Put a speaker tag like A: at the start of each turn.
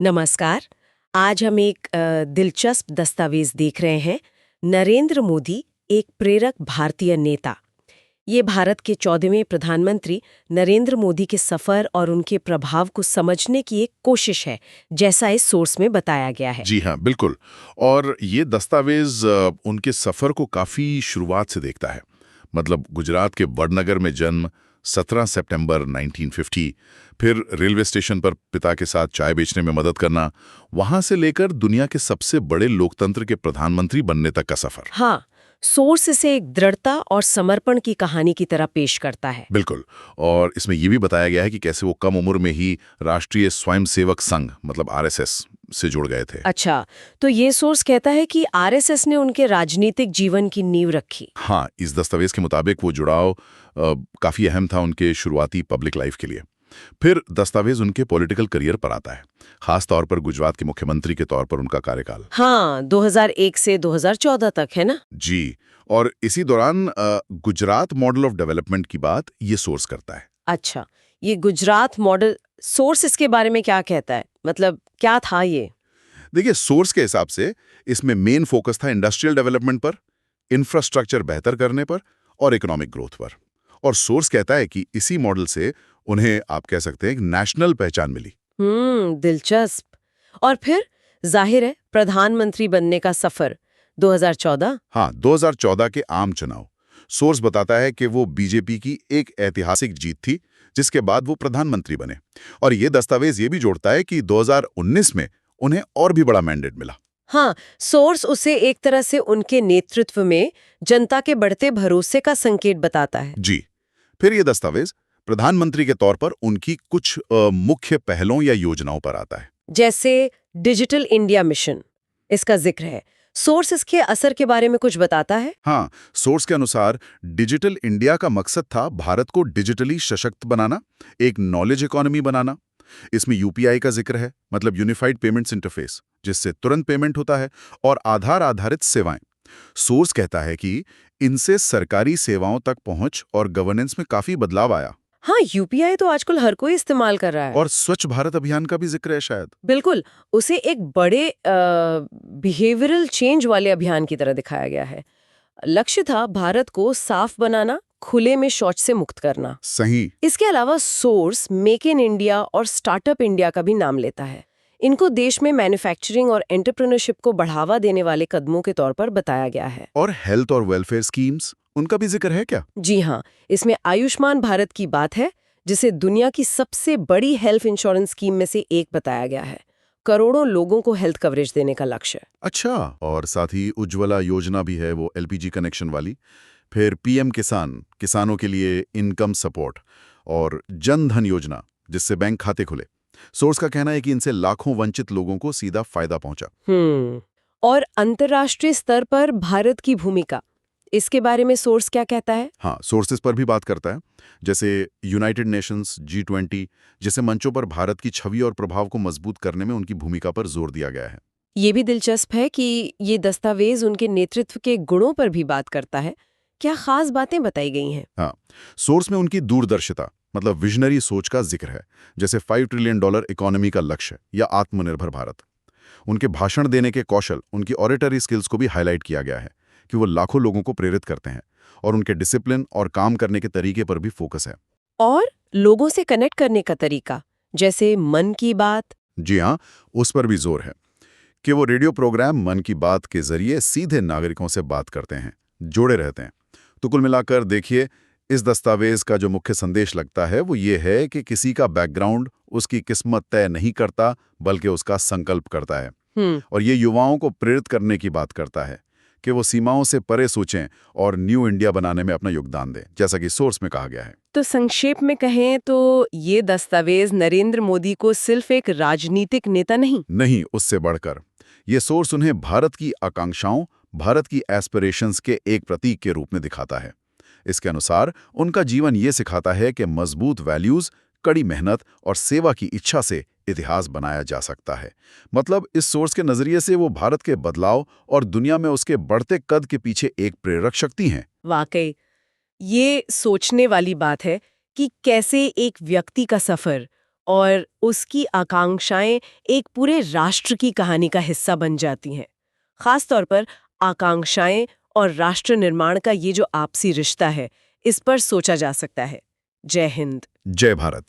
A: नमस्कार। आज हम एक दिलचस्प दस्तावेज देख रहे हैं। नरेंद्र मोदी, एक प्रेरक भारतीय नेता। ये भारत के 14वें प्रधानमंत्री नरेंद्र मोदी के सफर और उनके प्रभाव को समझने की एक कोशिश है, जैसा इस सोर्स में बताया गया है।
B: जी हाँ, बिल्कुल। और ये दस्तावेज उनके सफ़र को काफ़ी शुरुआत से देखता है। मतलब गुजरात के वडनगर में जन्म, 17 सितंबर 1950, फिर रेलवे स्टेशन पर पिता के साथ चाय बेचने में मदद करना, वहाँ से लेकर दुनिया के सबसे बड़े लोकतंत्र के प्रधानमंत्री बनने तक का सफ़र।
A: हाँ, सोर्स इसे एक दृढ़ता और समर्पण की कहानी की तरह पेश करता है।
B: बिल्कुल। और इसमें ये भी बताया गया है कि कैसे वो कम उम्र में ही राष्ट्रीय स्वयंसेवक संघ मतलब आरएसएस से जुड़ गए थे।
A: अच्छा, तो ये सोर्स कहता है कि आरएसएस ने उनके राजनीतिक जीवन की नींव रखी।
B: हाँ, इस दस्तावेज के मुताबिक वो जुड़ाव काफ़ी अहम था उनके शुरुआती पब्लिक लाइफ के लिए। फिर दस्तावेज उनके पॉलिटिकल करियर पर आता है, खास तौर पर गुजरात के मुख्यमंत्री के तौर पर उनका कार्यकाल।
A: हाँ, 2001 से 2014 तक, है ना?
B: जी। और इसी दौरान गुजरात मॉडल ऑफ डेवलपमेंट की बात ये सोर्स करता है।
A: अच्छा, ये गुजरात मॉडल सोर्स इसके बारे में क्या कहता है? मतलब क्या था ये?
B: देखिए, सोर्स के हिसाब से इसमें मेन फोकस था इंडस्ट्रियल डेवलपमेंट पर, इंफ्रास्ट्रक्चर बेहतर करने पर और इकोनॉमिक ग्रोथ पर। और सोर्स कहता है कि इसी मॉडल से उन्हें आप कह सकते हैं एक नेशनल पहचान मिली।
A: दिलचस्प। और फिर जाहिर है प्रधानमंत्री बनने का सफर 2014।
B: हाँ, 2014 के आम चुनाव। सोर्स बताता है कि वो बीजेपी की एक ऐतिहासिक जीत थी, जिसके बाद वो प्रधानमंत्री बने। और ये दस्तावेज ये भी जोड़ता है कि 2019 में उन्हें और भी बड़ा मैंडेट मिला।
A: हाँ, सोर्स उसे एक तरह से उनके नेतृत्व में जनता के बढ़ते भरोसे का संकेत बताता है।
B: जी। फिर ये दस्तावेज प्रधानमंत्री के तौर पर उनकी कुछ मुख्य पहलों या योजनाओं पर आता है।
A: जैसे डिजिटल इंडिया मिशन, इसका जिक्र है। सोर्स इसके असर के बारे में कुछ बताता है?
B: हाँ, सोर्स के अनुसार डिजिटल इंडिया का मकसद था भारत को डिजिटली सशक्त बनाना, एक नॉलेज इकोनॉमी बनाना। इसमें यूपीआई का जिक्र है, मतलब यूनिफाइड पेमेंट्स इंटरफेस, जिससे तुरंत पेमेंट होता है, और आधार आधारित सेवाएं। सोर्स कहता है कि इनसे सरकारी सेवाओं तक पहुंच और गवर्नेंस में काफी बदलाव आया।
A: हाँ, यूपीआई तो आजकल हर कोई इस्तेमाल कर रहा है।
B: और स्वच्छ भारत अभियान का भी जिक्र है शायद।
A: बिल्कुल, उसे एक बड़े बिहेवियरल चेंज वाले अभियान की तरह दिखाया गया है। लक्ष्य था भारत को साफ बनाना, खुले में शौच से मुक्त करना।
B: सही।
A: इसके अलावा सोर्स मेक इन इंडिया और स्टार्टअप इंडिया का भी नाम लेता है। इनको देश में मैन्युफैक्चरिंग और एंटरप्रेन्योरशिप को बढ़ावा देने वाले कदमों के तौर पर बताया गया है।
B: और हेल्थ और वेलफेयर स्कीम्स, उनका भी जिक्र है क्या?
A: जी हाँ, इसमें आयुष्मान भारत की बात है, जिसे दुनिया की सबसे बड़ी हेल्थ इंश्योरेंस स्कीम में से एक बताया गया है। करोड़ों लोगों को हेल्थ कवरेज देने का लक्ष्य है।
B: अच्छा। और साथ ही उज्ज्वला योजना भी है, वो एलपीजी कनेक्शन वाली। फिर पीएम किसान, किसानों के लिए इनकम सपोर्ट। और जन धन योजना, जिससे बैंक खाते खुले। सोर्स का कहना है कि इनसे लाखों वंचित लोगों को सीधा फायदा पहुंचा।
A: और अंतर्राष्ट्रीय स्तर पर भारत की भूमिका, इसके बारे में सोर्स क्या कहता है?
B: हाँ, सोर्सेज पर भी बात करता है, जैसे यूनाइटेड नेशंस, G20 जैसे मंचों पर भारत की छवि और प्रभाव को मजबूत करने में उनकी भूमिका पर जोर दिया गया है।
A: ये भी दिलचस्प है कि ये दस्तावेज उनके नेतृत्व के गुणों पर भी बात करता है। क्या खास बातें बताई गई हैं?
B: हाँ, सोर्स में उनकी दूरदर्शिता मतलब विजनरी सोच का जिक्र है, जैसे $5 ट्रिलियन इकोनॉमी का लक्ष्य या आत्मनिर्भर भारत। उनके भाषण देने के कौशल, उनकी ऑरेटरी स्किल्स को भी हाईलाइट किया गया है कि वो लाखों लोगों को प्रेरित करते हैं। और उनके डिसिप्लिन और काम करने के तरीके पर भी फोकस है।
A: और लोगों से कनेक्ट करने का तरीका, जैसे मन की बात।
B: जी हाँ, उस पर भी जोर है कि वो रेडियो प्रोग्राम मन की बात के जरिए सीधे नागरिकों से बात करते हैं, जुड़े रहते हैं। तो कुल मिलाकर देखिए, इस दस्तावेज का जो मुख्य संदेश लगता है वो ये है कि किसी का बैकग्राउंड उसकी किस्मत तय नहीं करता, बल्कि उसका संकल्प करता है।
A: हम्म
B: और ये युवाओं को प्रेरित करने की बात करता है कि वो सीमाओं से परे सोचें और न्यू इंडिया बनाने में अपना योगदान दें, जैसा कि सोर्स में कहा गया है।
A: तो संक्षेप में कहें तो ये दस्तावेज नरेंद्र मोदी को सिर्फ एक राजनीतिक नेता
B: नहीं, उससे बढ़कर ये सोर्स उन्हें भारत की आकांक्षाओं, भारत की एस्पिरेशंस के एक प्रतीक के रूप में दिखाता है। इसके अनुसार उनका जीवन ये सिखाता है कि मजबूत वैल्यूज, कड़ी मेहनत और सेवा की इच्छा से इतिहास बनाया जा सकता है। मतलब इस सोर्स के नजरिए से वो भारत के बदलाव और दुनिया में उसके बढ़ते कद के पीछे एक प्रेरक शक्ति हैं।
A: वाकई ये सोचने वाली बात है कि कैसे एक व्यक्ति का सफर और उसकी आकांक्षाएं एक पूरे राष्ट्र की कहानी का हिस्सा बन जाती हैं। खास तौर पर आकांक्षाएं और राष्ट्र निर्माण का ये जो आपसी रिश्ता है, इस पर सोचा जा सकता है। जय हिंद।
B: जय भारत।